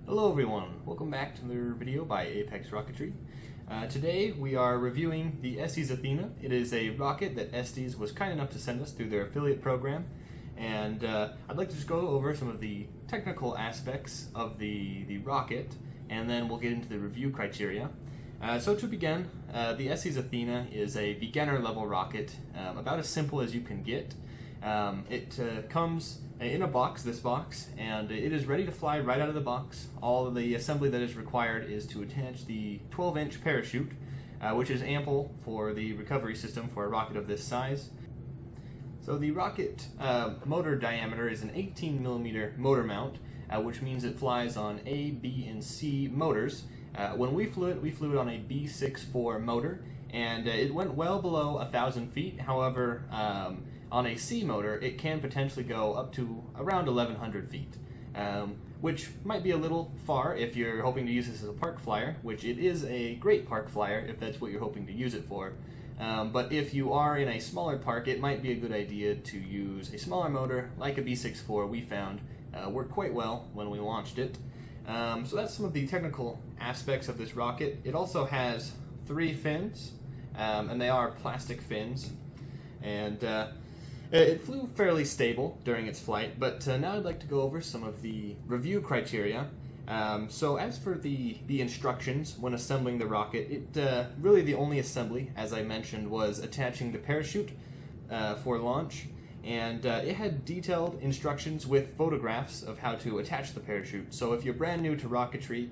Hello everyone, welcome back to another video by Apex Rocketry. Today we are reviewing the Estes Athena. It is a rocket that Estes was kind enough to send us through their affiliate program, and I'd like to just go over some of the technical aspects of the rocket, and then we'll get into the review criteria. So to begin, the Estes Athena is a beginner level rocket, about as simple as you can get. It comes in a box, this box, and it is ready to fly right out of the box. All of the assembly that is required is to attach the 12-inch parachute, which is ample for the recovery system for a rocket of this size. So the rocket motor diameter is an 18mm motor mount, which means it flies on A, B, and C motors. When we flew it on a B64 motor, and it went well below 1,000 feet. However, on a C motor, it can potentially go up to around 1,100 feet, which might be a little far if you're hoping to use this as a park flyer, which it is a great park flyer if that's what you're hoping to use it for. But if you are in a smaller park, it might be a good idea to use a smaller motor like a B64 we found worked quite well when we launched it. So that's some of the technical aspects of this rocket. It also has 3 fins, and they are plastic fins, and it flew fairly stable during its flight, but now I'd like to go over some of the review criteria. So as for the instructions when assembling the rocket, really the only assembly, as I mentioned, was attaching the parachute for launch, and it had detailed instructions with photographs of how to attach the parachute. So if you're brand new to rocketry,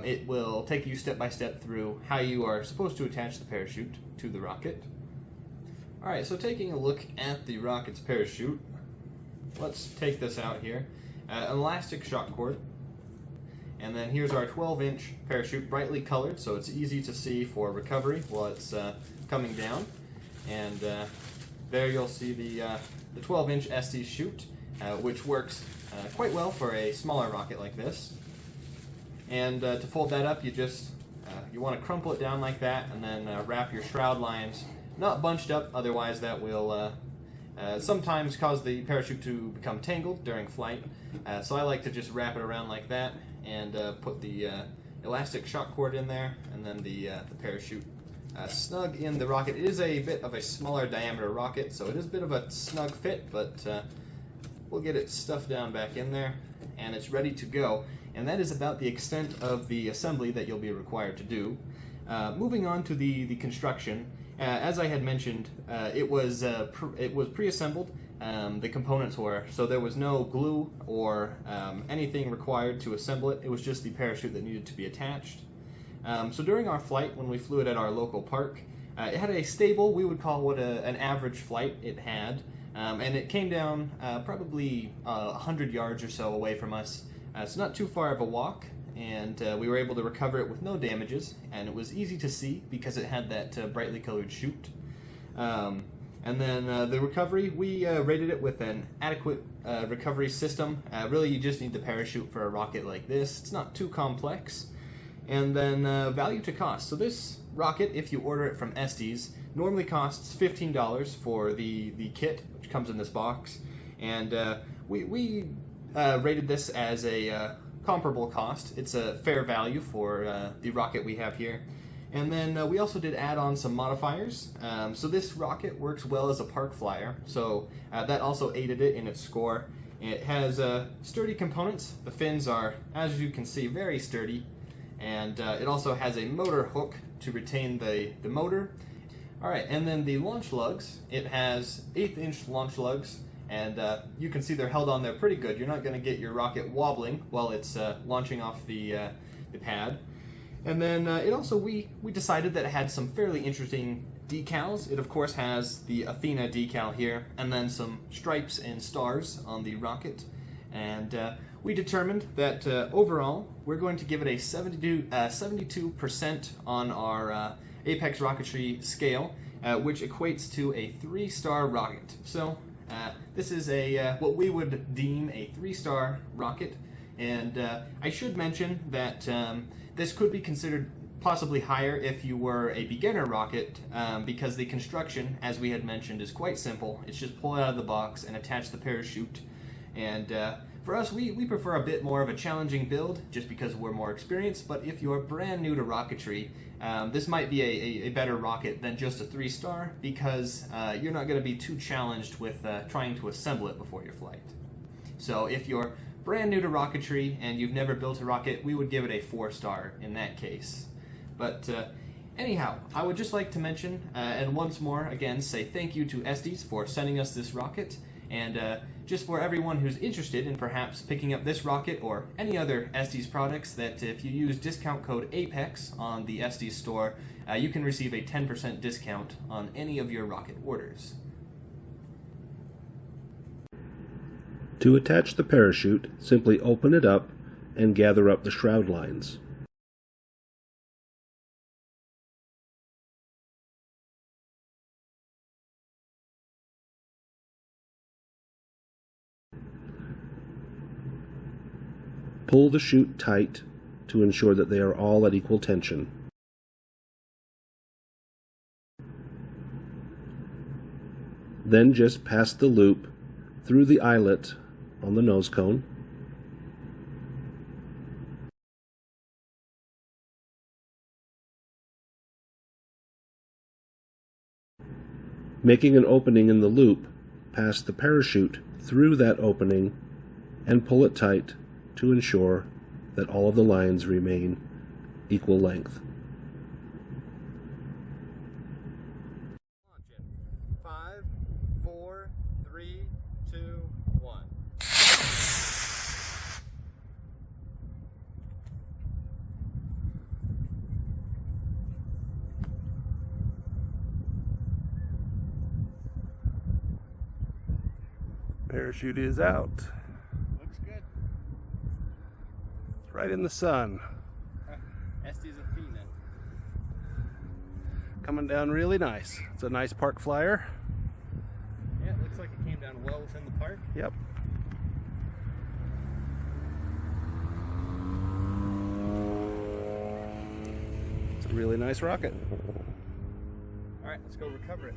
it will take you step by step through how you are supposed to attach the parachute to the rocket. Alright, so taking a look at the rocket's parachute, let's take this out here. An elastic shock cord, and then here's our 12-inch parachute, brightly colored, so it's easy to see for recovery while it's coming down. And there you'll see the 12-inch Estes chute, which works quite well for a smaller rocket like this. And to fold that up, you want to crumple it down like that, and then wrap your shroud lines. Not bunched up, otherwise that will sometimes cause the parachute to become tangled during flight. So I like to just wrap it around like that and put the elastic shock cord in there, and then the parachute snug in the rocket. It is a bit of a smaller diameter rocket, so it is a bit of a snug fit, but we'll get it stuffed down back in there, and it's ready to go. And that is about the extent of the assembly that you'll be required to do. Moving on to the construction. As I had mentioned, it was pre-assembled. The components were, so there was no glue or anything required to assemble it. It was just the parachute that needed to be attached. So during our flight, when we flew it at our local park, it had a stable, we would call what an average flight it had, and it came down probably 100 yards or so away from us. So not too far of a walk. And we were able to recover it with no damages, and it was easy to see because it had that brightly colored chute. And then the recovery, we rated it with an adequate recovery system. Really, you just need the parachute for a rocket like this. It's not too complex. And then value to cost. So this rocket, if you order it from Estes, normally costs $15 for the kit, which comes in this box. And we rated this as a comparable cost. It's a fair value for the rocket we have here. And then we also did add on some modifiers. So this rocket works well as a park flyer, so that also aided it in its score. It has sturdy components. The fins are, as you can see, very sturdy, and it also has a motor hook to retain the motor. Alright, and then the launch lugs. It has 1/8-inch launch lugs, and you can see they're held on there pretty good. You're not going to get your rocket wobbling while it's launching off the pad. And then it also, we decided that it had some fairly interesting decals. It of course has the Athena decal here, and then some stripes and stars on the rocket. And we determined that overall we're going to give it a 72% on our Apex Rocketry scale, which equates to a 3-star rocket. So this is what we would deem a 3-star rocket, and I should mention that this could be considered possibly higher if you were a beginner rocket, because the construction, as we had mentioned, is quite simple. It's just pull it out of the box and attach the parachute, and For us, we prefer a bit more of a challenging build just because we're more experienced, but if you're brand new to rocketry, this might be a better rocket than just a 3-star because you're not going to be too challenged with trying to assemble it before your flight. So if you're brand new to rocketry and you've never built a rocket, we would give it a 4-star in that case. But anyhow, I would just like to mention, and once more, again, say thank you to Estes for sending us this rocket, and just for everyone who's interested in perhaps picking up this rocket or any other Estes products, that if you use discount code APEX on the Estes store, you can receive a 10% discount on any of your rocket orders. To attach the parachute, simply open it up and gather up the shroud lines. Pull the chute tight to ensure that they are all at equal tension. Then just pass the loop through the eyelet on the nose cone. Making an opening in the loop, pass the parachute through that opening and pull it tight to ensure that all of the lines remain equal length. Launch it. 5, 4, 3, 2, 1. Parachute is out. Looks good. Right in the sun. Estes Athena. Coming down really nice. It's a nice park flyer. Yeah, it looks like it came down well within the park. Yep. It's a really nice rocket. All right, let's go recover it.